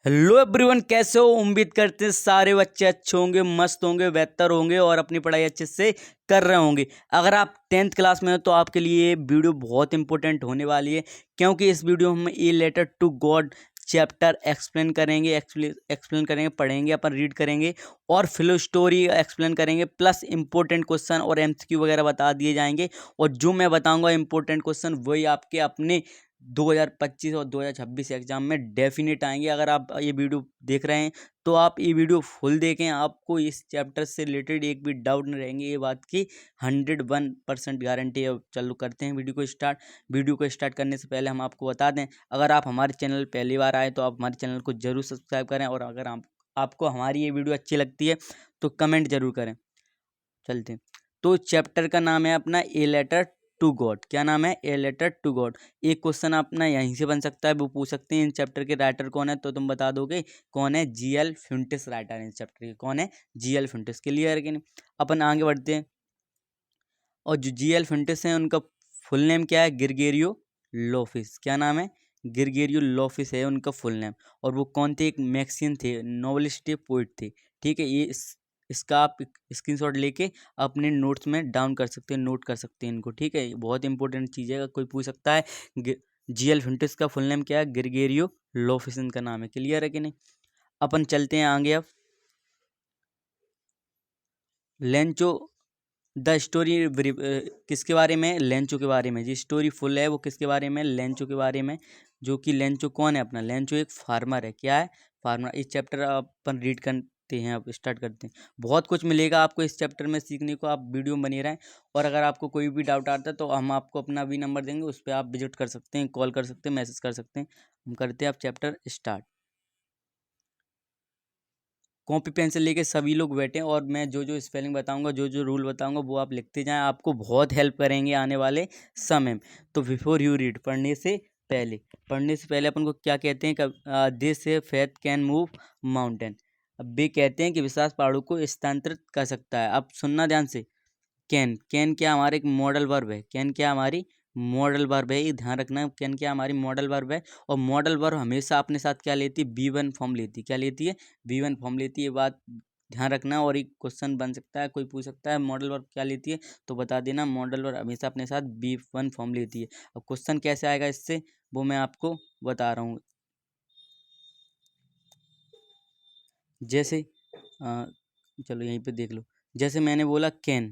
Hello everyone, कैसे हो? उम्मीद करते हैं सारे बच्चे अच्छे होंगे, मस्त होंगे, बेहतर होंगे और अपनी पढ़ाई अच्छे से कर रहे होंगे। अगर आप 10th क्लास में हो तो आपके लिए ये वीडियो बहुत इंपॉर्टेंट होने वाली है, क्योंकि इस वीडियो में a letter to God chapter explain करेंगे, एक्सप्लेन करेंगे, पढ़ेंगे, अपन रीड करेंगे और फिलो स्टोरी एक्सप्लेन करेंगे, प्लस इंपॉर्टेंट क्वेश्चन और एमसीक्यू वगैरह बता दिए जाएंगे। और जो मैं बताऊंगा इंपॉर्टेंट क्वेश्चन वही आपके अपने 2025 और 2026 एग्जाम में डेफिनेट आएंगे। अगर आप ये वीडियो देख रहे हैं तो आप ये वीडियो फुल देखें, आपको इस चैप्टर से रिलेटेड एक भी डाउट नहीं रहेंगे, ये बात की 101% गारंटी है। चलो करते हैं वीडियो को स्टार्ट। वीडियो को स्टार्ट करने से पहले हम आपको बता दें, अगर आप हमारे चैनल पहली बार आए तो आप हमारे चैनल को जरूर सब्सक्राइब करें, और अगर आपको हमारी ये वीडियो अच्छी लगती है तो कमेंट जरूर करें। चलते हैं। तो चैप्टर का नाम है अपना ए लेटर टू गॉड। क्या नाम है? A letter to God. एक क्वेश्चन अपना यहीं से बन सकता है, वो पूछ सकते हैं इन चैप्टर के राइटर कौन है, तो तुम बता दोगे कौन है। जीएल फ्यूंटिस राइटर है इस चैप्टर के। कौन है? जीएल फ्यूंटिस। क्लियर है कि नहीं? अपन आगे बढ़ते हैं। और जो जीएल फ्यूंटिस है उनका फुल नेम क्या है? गिरगेरियो लोफिस। क्या नाम है? गिरगेरियो लोफिस है उनका फुल नेम। और वो कौन थे? एक मैक्सियन थे, नोवेलिस्ट थे, पोइट थे। ठीक है, ये इसका आप स्क्रीनशॉट लेके अपने नोट्स में डाउन कर सकते हैं, नोट कर सकते हैं इनको। ठीक है, ये बहुत इंपॉर्टेंट चीज़ है, कोई पूछ सकता है। जीएल फ्यूंटिस का फुल नेम क्या है? गिरगेरियो लोफिस इनका नाम है। क्लियर है कि नहीं? अपन चलते हैं आगे। अब लेंचो द स्टोरी किसके बारे में? लेंचो के बारे में। जी स्टोरी फुल है वो किसके बारे में? लेंचो के बारे में। जो कि लेंचो कौन है अपना? लेंचो एक फार्मर है। क्या है? फार्मर। इस चैप्टर अपन रीड करते हैं, अब स्टार्ट करते हैं। बहुत कुछ मिलेगा आपको इस चैप्टर में सीखने को, आप वीडियो में बने रहें। और अगर आपको कोई भी डाउट आता है तो हम आपको अपना भी नंबर देंगे, उस पर आप विजिट कर सकते हैं, कॉल कर सकते हैं, मैसेज कर सकते हैं। हम करते हैं अब चैप्टर स्टार्ट। कॉपी पेंसिल लेके सभी लोग बैठे, और मैं जो जो स्पेलिंग बताऊंगा, जो जो रूल बताऊंगा वो आप लिखते जाएं, आपको बहुत हेल्प करेंगे आने वाले समय में। तो बिफोर यू रीड, पढ़ने से पहले अपन को क्या कहते हैं? दिस से फेथ कैन मूव माउंटेन। अब वे कहते हैं कि विश्वास पहाड़ों को स्थानांतरित कर सकता है। अब सुनना ध्यान से। कैन, कैन क्या हमारे एक मॉडल वर्ब है। कैन क्या हमारी मॉडल वर्ब है, ये ध्यान रखना। कैन क्या हमारी मॉडल वर्ब है, और मॉडल वर्ब हमेशा अपने साथ क्या लेती है? बी1 फॉर्म लेती है। क्या लेती है? बी1 फॉर्म लेती है। ये बात ध्यान रखना। और एक क्वेश्चन बन सकता है, कोई पूछ सकता है मॉडल वर्ब क्या लेती है, तो बता देना मॉडल वर्ब हमेशा अपने साथ बी1 फॉर्म लेती है। अब क्वेश्चन कैसे आएगा इससे, वो मैं आपको बता रहा हूँ। जैसे चलो यहीं पे देख लो। जैसे मैंने बोला कैन,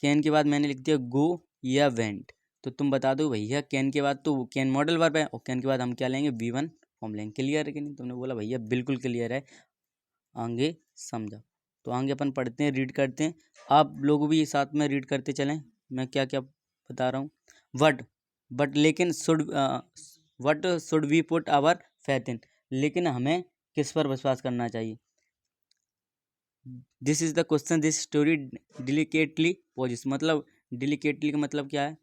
कैन के बाद मैंने लिख दिया गो या वेंट, तो तुम बता दो भैया कैन के बाद तो कैन मॉडल वर्ब है, और कैन के बाद हम क्या लेंगे? बी1 फॉर्म लेंगे। क्लियर है कि नहीं? तुमने बोला भैया बिल्कुल क्लियर है, आगे समझा। तो आगे अपन पढ़ते हैं, रीड करते हैं। आप लोग भी साथ में रीड करते चलें, मैं क्या क्या बता रहा हूँ। वट, बट लेकिन what should we put our faith in, लेकिन हमें किस पर विश्वास करना चाहिए? This is the question this story delicately poses. मतलब डिलिकेटली का मतलब क्या है?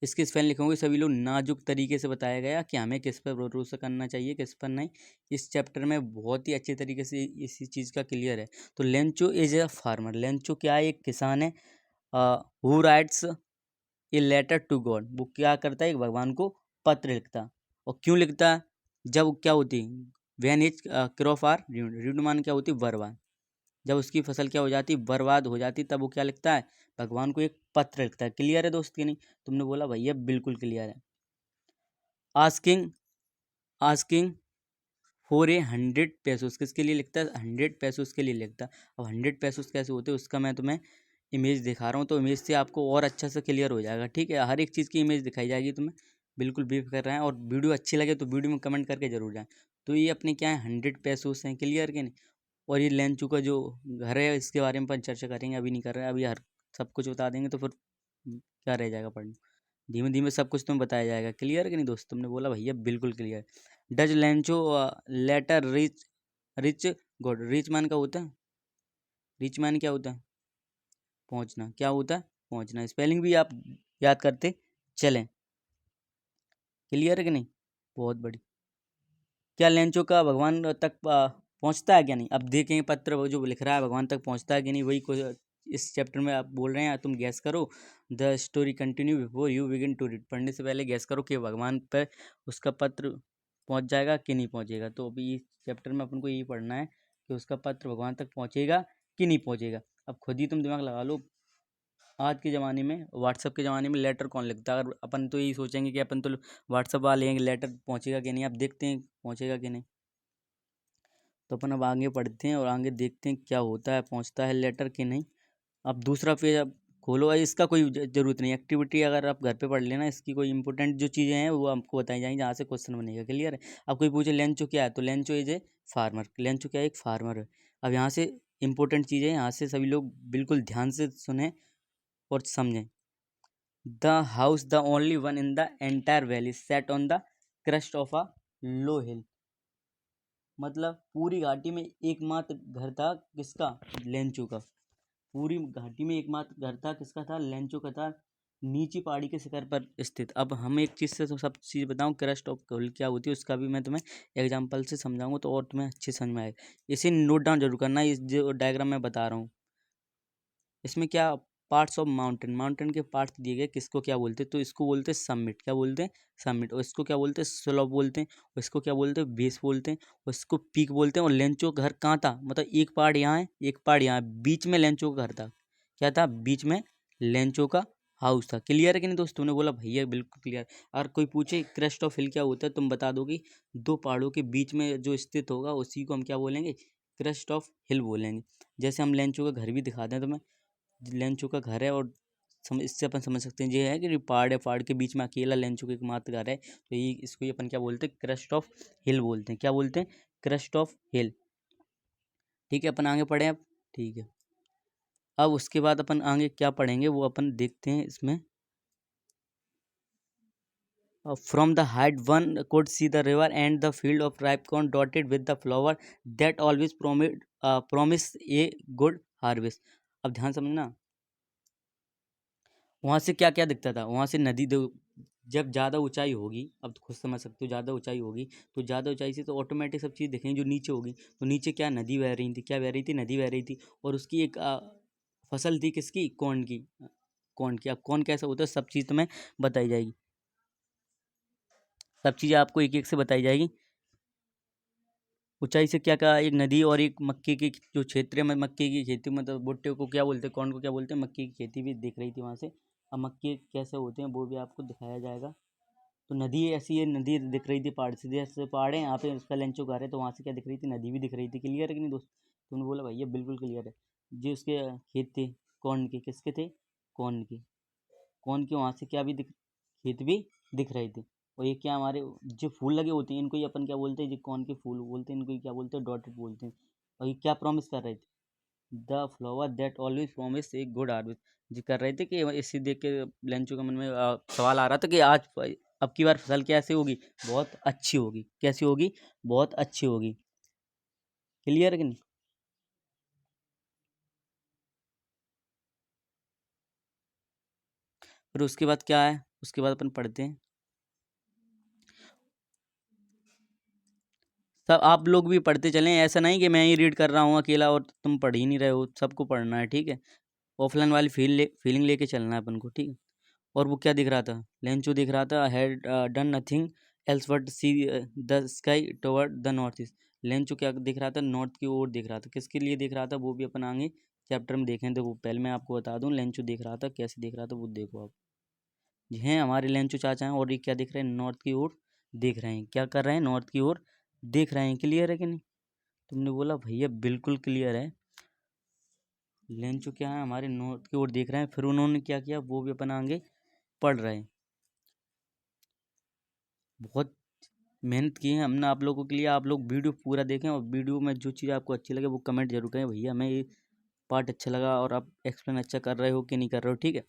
इसके स्पेलिंग लिखोगे सभी लोग। नाजुक तरीके से बताया गया कि हमें किस पर भरोसा करना चाहिए, किस पर नहीं। इस चैप्टर में बहुत ही अच्छे तरीके से इसी चीज़ का क्लियर है। तो Lencho is a farmer. Lencho क्या है? एक किसान है। Who writes a letter to God. वो क्या करता है? एक भगवान को पत्र लिखता है। और क्यों लिखता है? जब क्या होती है? When is crop are read मान क्या होती है? बर्बाद। जब उसकी फसल क्या हो जाती, बर्बाद हो जाती, तब वो क्या लिखता है? भगवान को एक पत्र लिखता है। क्लियर है दोस्त कि नहीं? तुमने बोला भैया बिल्कुल क्लियर है। आस्किंग, आस्किंग फॉर 100 पैसोस किसके लिए लिखता है? 100 पैसोस के लिए लिखता है। अब 100 पैसोस कैसे होते हैं उसका मैं तुम्हें इमेज दिखा रहा हूँ, तो इमेज से आपको और अच्छा से क्लियर हो जाएगा। ठीक है, हर एक चीज़ की इमेज दिखाई जाएगी तुम्हें, बिल्कुल बेफिक्र कर रहे हैं। और वीडियो अच्छी लगे तो वीडियो में कमेंट करके जरूर जाएँ। तो ये अपने क्या है? 100 पैसोस हैं। क्लियर कि नहीं? और ये लेंचू का जो घर है इसके बारे में अपन चर्चा करेंगे, अभी नहीं कर रहे हैं। अभी हर सब कुछ बता देंगे तो फिर क्या रह जाएगा पढ़ना। धीमे धीमे सब कुछ तुम्हें बताया जाएगा। क्लियर है कि नहीं दोस्त? तुमने बोला भैया बिल्कुल clear. Does Lencho letter reach, reach God. Rich man का होता है? रिच मैन क्या होता है? पहुंचना। क्या होता है? पहुंचना। स्पेलिंग भी आप याद करते चलें। क्लियर है कि नहीं? बहुत बड़ी। क्या लेंचो का भगवान तक पहुंचता है क्या नहीं? अब देखेंगे पत्र वो जो लिख रहा है भगवान तक पहुंचता है कि नहीं, वही कुछ इस चैप्टर में आप बोल रहे हैं। तुम गैस करो। The story continue before you begin to read. पढ़ने से पहले गैस करो कि भगवान पर उसका पत्र पहुंच जाएगा कि नहीं पहुंचेगा। तो अभी इस चैप्टर में अपन को यही पढ़ना है कि उसका पत्र भगवान तक पहुंचेगा कि नहीं पहुंचेगा। अब खुद ही तुम दिमाग लगा लो, आज के ज़माने में, व्हाट्सअप के ज़माने में लेटर कौन लिखता है? अगर अपन तो यही सोचेंगे कि अपन तो व्हाट्सअप वाले हैं, लेटर पहुंचेगा कि नहीं। अब देखते हैं पहुंचेगा कि नहीं। तो अपन अब आगे पढ़ते हैं और आगे देखते हैं क्या होता है, पहुंचता है लेटर कि नहीं। अब दूसरा पेज अब खोलो। इसका कोई ज़रूरत नहीं, एक्टिविटी अगर आप घर पे पढ़ लेना, इसकी कोई इंपॉर्टेंट जो चीज़ें हैं वो आपको बताई जाएंगी जहाँ से क्वेश्चन बनेगा। क्लियर है? अब कोई पूछे लेंचो क्या है, तो Lencho is a farmer. Lencho क्या है? एक फार्मर है। अब यहाँ से इंपॉर्टेंट चीज़ें, यहाँ से सभी लोग बिल्कुल ध्यान से सुने और समझें। The house, the only one in the entire valley, set on the crest of a low hill. मतलब पूरी घाटी में एकमात्र घर था किसका? लेंचो का। पूरी घाटी में एकमात्र घर था किसका? था लेंचो का था, नीची पहाड़ी के शिखर पर स्थित। अब हम एक चीज़ से तो सब चीज़ बताऊं, क्रस्ट ऑफ हिल क्या होती है उसका भी मैं तुम्हें एग्जांपल से समझाऊंगा, तो और तुम्हें अच्छे समझ में आएगा। इसे नोट डाउन जरूर करना, इस जो डायग्राम मैं बता रहा हूँ इसमें क्या पार्ट्स ऑफ माउंटेन, माउंटेन के पार्ट्स दिए गए, किसको क्या बोलते हैं? तो इसको बोलते हैं समिट। क्या बोलते हैं? समिट। और इसको क्या बोलते हैं? स्लोप बोलते हैं। और इसको क्या बोलते हैं? बेस बोलते हैं। और इसको पीक बोलते हैं। और लेंचो का घर कहाँ था? मतलब एक पहाड़ यहाँ है, एक पहाड़ यहाँ है, बीच में लेंचो का घर था। क्या था? बीच में लेंचो का हाउस था। क्लियर है कि नहीं दोस्तों? तुमने बोला भैया बिल्कुल क्लियर। अगर कोई पूछे क्रस्ट ऑफ हिल क्या होता है, तुम बता दोगे दो पहाड़ों के बीच में जो स्थित होगा उसी को हम क्या बोलेंगे? क्रस्ट ऑफ हिल बोलेंगे। जैसे हम लेंचो का घर भी दिखा दें तुम्हें, लेंचो का घर है, और इससे अपन समझ सकते हैं ये है कि पहाड़ है, पहाड़ के बीच में अकेला लेंचो का एकमात्र घर है, तो ये इसको ही अपन क्या बोलते हैं? क्रस्ट ऑफ हिल बोलते हैं। क्या बोलते हैं? क्रस्ट ऑफ हिल। ठीक है, अपन आगे पढ़े अब। ठीक है, अब उसके बाद अपन आगे क्या पढ़ेंगे वो अपन देखते हैं इसमें। From the height one could see the river and the field of ripe corn dotted with the flower that always promise a good harvest। अब ध्यान समझना, वहाँ से क्या क्या दिखता था? वहाँ से नदी जब ज़्यादा ऊंचाई होगी, अब खुद समझ सकते हो, ज़्यादा ऊंचाई होगी तो ज़्यादा ऊंचाई से तो ऑटोमेटिक सब चीज़ दिखेंगी जो नीचे होगी। तो नीचे क्या नदी बह रही थी? क्या बह रही थी? नदी बह रही थी। और उसकी एक फसल थी किसकी? कॉर्न की। कॉर्न की। अब कॉर्न कैसा होता है सब चीज़ तुम्हें बताई जाएगी, सब चीज़ें आपको एक एक से बताई जाएगी। ऊंचाई से क्या कहा? एक नदी और एक मक्के की जो क्षेत्र में, मक्के की खेती, मतलब भुट्टे को क्या बोलते हैं, कौन को क्या बोलते हैं, मक्के की खेती भी दिख रही थी वहाँ से। अब मक्के कैसे होते हैं वो भी आपको दिखाया जाएगा। तो नदी ऐसी है, नदी दिख रही थी पहाड़ से, जैसे पहाड़ है यहाँ पे उसका लेंचो घर है, तो वहाँ से क्या दिख रही थी? नदी भी दिख रही थी। क्लियर है कि नहीं दोस्त? तुमने बोला भैया बिल्कुल क्लियर है। जो उसके खेत थे कौन के, किसके थे? कौन के। कौन के वहाँ से क्या भी दिख, खेत भी दिख रहे थे। और ये क्या हमारे जो फूल लगे होते हैं इनको ही अपन क्या बोलते हैं? जो कौन के फूल बोलते हैं इनको ही क्या बोलते हैं? डॉटेड बोलते हैं। और ये क्या प्रॉमिस कर रहे थे? The flower that always promise a good harvest. जी कर रहे थे कि इसी देख के लेंचो के मन में सवाल आ रहा था कि आज अब की बार फसल कैसे होगी? बहुत अच्छी होगी। कैसी होगी? बहुत अच्छी होगी। क्लियर है कि नहीं? फिर उसके बाद क्या है? उसके बाद अपन पढ़ते हैं, सब आप लोग भी पढ़ते चलें। ऐसा नहीं कि मैं ही रीड कर रहा हूँ अकेला और तुम पढ़ ही नहीं रहे हो, सबको पढ़ना है। ठीक है, ऑफलाइन वाली फीलिंग लेके चलना है अपन को। ठीक है। और वो क्या दिख रहा था? लेंचो दिख रहा था had done nothing else but see the sky toward the north east. Lencho क्या दिख रहा था? नॉर्थ की ओर दिख रहा था। किसके लिए दिख रहा था वो भी अपन आगे चैप्टर में देखें। देखो पहले मैं आपको बता दूं लेंचो दिख रहा था, कैसे दिख रहा था वो देखो आप। ये हैं हमारे लेंचो चाचा हैं, और ये क्या दिख रहे हैं? नॉर्थ की ओर देख रहे हैं। क्या कर रहे हैं? नॉर्थ की ओर देख रहे हैं। क्लियर है कि नहीं? तुमने बोला भैया बिल्कुल क्लियर है। लेंचो क्या है? हमारे नॉर्थ की ओर देख रहे हैं। फिर उन्होंने क्या किया वो भी अपन आगे पढ़ रहे हैं। बहुत मेहनत की है हमने आप लोगों के लिए। आप लोग वीडियो पूरा देखें और वीडियो में जो चीज़ आपको अच्छी लगे वो कमेंट जरूर करें, भैया हमें ये पार्ट अच्छा लगा और आप एक्सप्लेन अच्छा कर रहे हो कि नहीं कर रहे हो। ठीक है,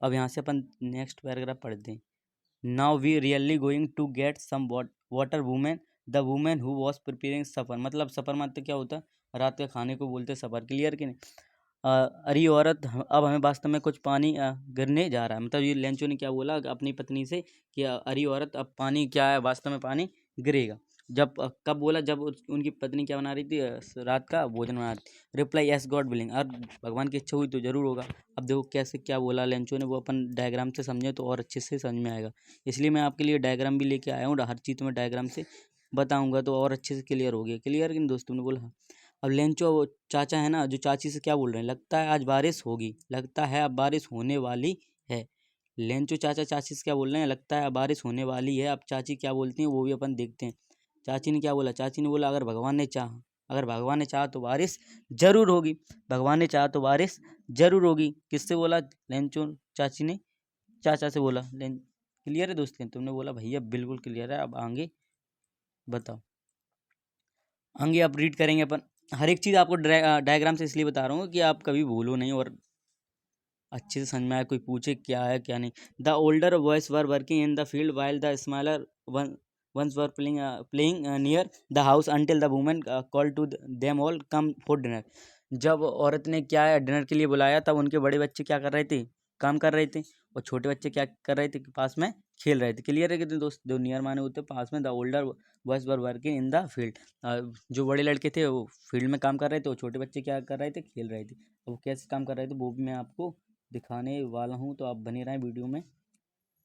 अब यहाँ से अपन नेक्स्ट पैराग्राफ पढ़ते हैं। Now we really going to get some water women the women who was preparing supper. मतलब सफ़र मतलब क्या होता है? रात के खाने को बोलते हैं सफ़र। क्लियर कि नहीं? अरे औरत अब हमें वास्तव में कुछ पानी गिरने जा रहा है। मतलब ये लेंचो ने क्या बोला अपनी पत्नी से कि अरे औरत अब पानी क्या है? वास्तव में पानी गिरेगा। जब कब बोला? जब उनकी पत्नी क्या बना रही थी? रात का भोजन बना रही थी। Reply yes God willing. और भगवान की इच्छा हुई तो ज़रूर होगा। अब देखो कैसे क्या बोला लेंचो ने, वो अपन डायग्राम से समझे तो और अच्छे से समझ में आएगा। इसलिए मैं आपके लिए डायग्राम भी लेके आया हूँ, हर चीज़ में डायग्राम से बताऊंगा तो और अच्छे से क्लियर हो गया। क्लियर कि नहीं दोस्तों ने बोला हाँ। अब लेंचो वो चाचा है ना, जो चाची से क्या बोल रहे हैं, लगता है आज बारिश होगी, लगता है अब बारिश होने वाली है। लेंचो चाचा चाची से क्या बोल रहे हैं, लगता है अब बारिश होने वाली है। अब चाची क्या बोलती हैं वो भी अपन देखते हैं। चाची ने क्या बोला, चाची ने बोला अगर भगवान ने चाहा तो बारिश जरूर होगी, भगवान ने चाहा तो बारिश जरूर होगी। किससे बोला, लेंचो चाची ने चाचा से बोला। क्लियर है दोस्त, तुमने बोला भैया बिल्कुल क्लियर है। अब आगे बताओ, आगे आप रीड करेंगे अपन। हर एक चीज़ आपको डायग्राम से इसलिए बता रहा हूँ कि आप कभी भूलो नहीं और अच्छे से समझ में आए, कोई पूछे क्या है क्या नहीं। The older boys were working in the field while the smaller ones were playing near the house until the women call to them all come for dinner. जब औरत ने क्या है डिनर के लिए बुलाया, तब उनके बड़े बच्चे क्या कर रहे थे, काम कर रहे थे, और छोटे बच्चे क्या कर रहे थे, पास में खेल रहे थे। क्लियर है कि दोस्त, जो नियर माने होते पास में। The older boys were working in the field, जो बड़े लड़के थे वो फील्ड में काम कर रहे थे, और छोटे बच्चे क्या कर रहे थे, खेल रहे थे। अब वो कैसे काम कर रहे थे वो भी मैं आपको दिखाने वाला हूँ, तो आप बने रहें वीडियो में।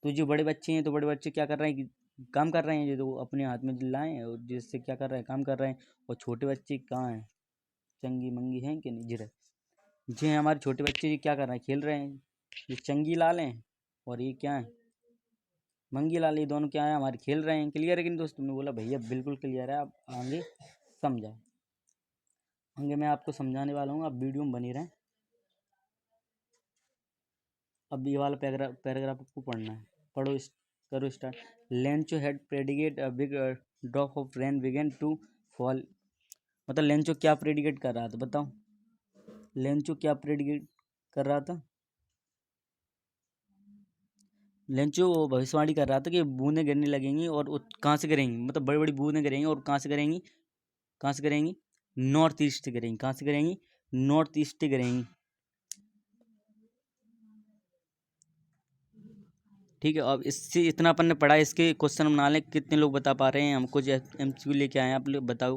तो जो बड़े बच्चे हैं, तो बड़े बच्चे क्या कर रहे हैं कि काम कर रहे हैं, जो अपने हाथ में लाए और जिससे क्या कर रहे हैं, काम कर रहे हैं। और छोटे बच्चे कहाँ हैं, चंगी मंगी हैं कि नहीं, जी रहे जी हैं हमारे छोटे बच्चे, जी क्या कर रहे हैं, खेल रहे हैं। ये चंगी लाल हैं और ये क्या है, मंगी लाल, ये दोनों क्या है हमारे, खेल रहे हैं। क्लियर है कि नहीं दोस्त, तुमने बोला भैया बिल्कुल क्लियर है। आप आगे समझाओ, आगे मैं आपको समझाने वाला हूँ, आप वीडियो में बने रहें। अब ये वाला पैराग्राफ आपको पढ़ना है, पढ़ो, करो start. Lencho had predicate a big drop of rain began to fall. मतलब लेंचो क्या प्रेडिकेट कर रहा था, बताओ, लेंचो क्या प्रेडिकेट कर रहा था। लेंचो भविष्यवाणी कर रहा था कि बूंदें गिरने लगेंगी, और कहाँ से गिरेंगी, मतलब बड़ी बड़ी बूंदें गिरेंगी, और कहाँ से गिरेंगी, कहाँ से गिरेंगी, नॉर्थ ईस्ट से गिरेंगी। कहाँ से गिरेंगी, नॉर्थ ईस्ट से गिरेंगी। ठीक है, अब इससे इतना अपन ने पढ़ा, इसके क्वेश्चन बना लें। कितने लोग बता पा रहे हैं, हम कुछ MCQ लेके आए हैं, आप लोग बताओ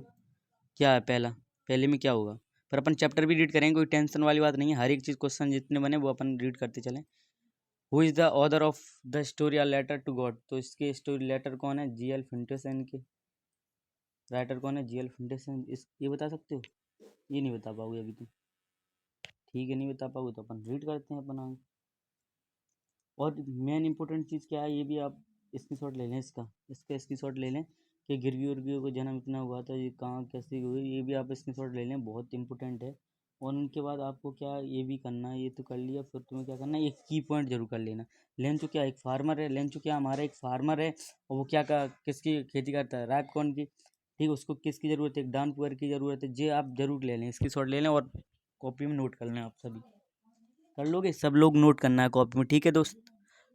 क्या है पहला, पहले में क्या होगा। पर अपन चैप्टर भी रीड करेंगे, कोई टेंशन वाली बात नहीं है। हर एक चीज़ क्वेश्चन जितने बने वो अपन रीड करते चलें। Who is the author of the story a letter to God. तो इसके स्टोरी लेटर कौन है, GL फिंटेशन के। राइटर कौन है, GL फिंटेशन। इस ये बता सकते हो, ये नहीं बता पाओगे अभी तो, ठीक है, नहीं बता पाओगे तो अपन रीड करते हैं अपन आगे। और मेन इंपॉर्टेंट चीज़ क्या है, ये भी आप स्क्रीनशॉट ले लें, इसका स्क्रीनशॉट ले लें कि गिरगी उर्गी को जन्म इतना हुआ था, ये कहाँ कैसे हुई, ये भी आप स्क्रीनशॉट ले लें, बहुत इंपॉर्टेंट है। और उनके बाद आपको क्या ये भी करना है, ये तो कर लिया, फिर तुम्हें क्या करना है, एक की पॉइंट जरूर कर लेना। लेंचो क्या एक फार्मर है, लेंचो क्या हमारा एक फार्मर है, और वो क्या किसकी खेती करता है, राइप कॉर्न की। ठीक है, उसको किसकी ज़रूरत है, एक डाउन पुअर की ज़रूरत है। ये आप जरूर ले लें, स्क्रीनशॉट ले लें, और कॉपी में नोट कर लें। आप सभी कर लोगे, सब लोग नोट करना है कॉपी में, ठीक है दोस्त।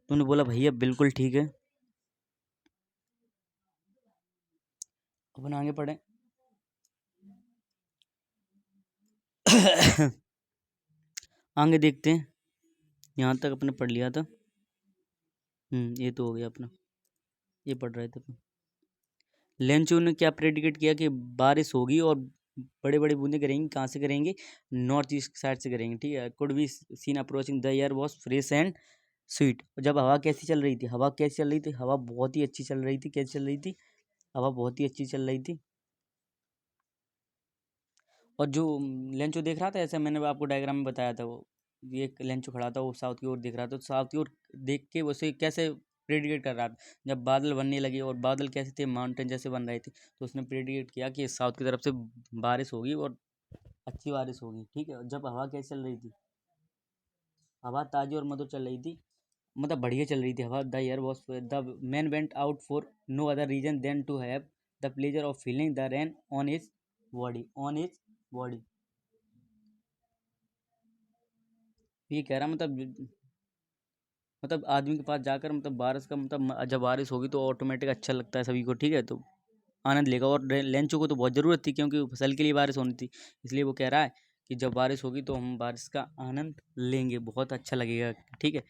तूने बोला भैया बिल्कुल ठीक है। अपन आगे पढ़े। आगे देखते हैं, यहाँ तक अपने पढ़ लिया था। ये तो हो गया अपना, ये पढ़ रहे थे अपन। लेंचो ने क्या प्रेडिकेट किया कि बारिश होगी, और बड़े बड़े बूंदे गिरेंगी, कहाँ से गिरेंगी, नॉर्थ ईस्ट साइड से गिरेंगी। ठीक है, could be seen approaching the air was fresh and sweet. जब हवा कैसी चल रही थी, हवा कैसी चल रही थी, हवा बहुत ही अच्छी चल रही थी। कैसी चल रही थी, हवा बहुत ही अच्छी चल रही थी। और जो लेंचो देख रहा था, ऐसे मैंने आपको डायग्राम में बताया था, वो ये एक लेंचो खड़ा था, वो साउथ की ओर देख रहा था, तो साउथ की ओर देख के उसे कैसे प्रेडिकेट कर रहा था, जब बादल बनने लगे, और बादल कैसे थे, माउंटेन जैसे बन रहे थे, तो उसने प्रेडिकेट किया कि साउथ की तरफ से बारिश होगी, और अच्छी बारिश होगी। ठीक है, जब हवा कैसे चल रही थी, हवा ताज़ी और मधुर चल रही थी, मतलब बढ़िया चल रही थी हवा। The air was, the man went out for no other reason than to have the pleasure of feeling the rain on his body, on his body. ये कह रहा मतलब आदमी के पास जाकर, मतलब बारिश का मतलब जब बारिश होगी तो ऑटोमेटिक अच्छा लगता है सभी को। ठीक है, तो आनंद लेगा। और लेंचो को तो बहुत ज़रूरत थी, क्योंकि फसल के लिए बारिश होनी थी, इसलिए वो कह रहा है कि जब बारिश होगी तो हम बारिश का आनंद लेंगे, बहुत अच्छा लगेगा। ठीक है,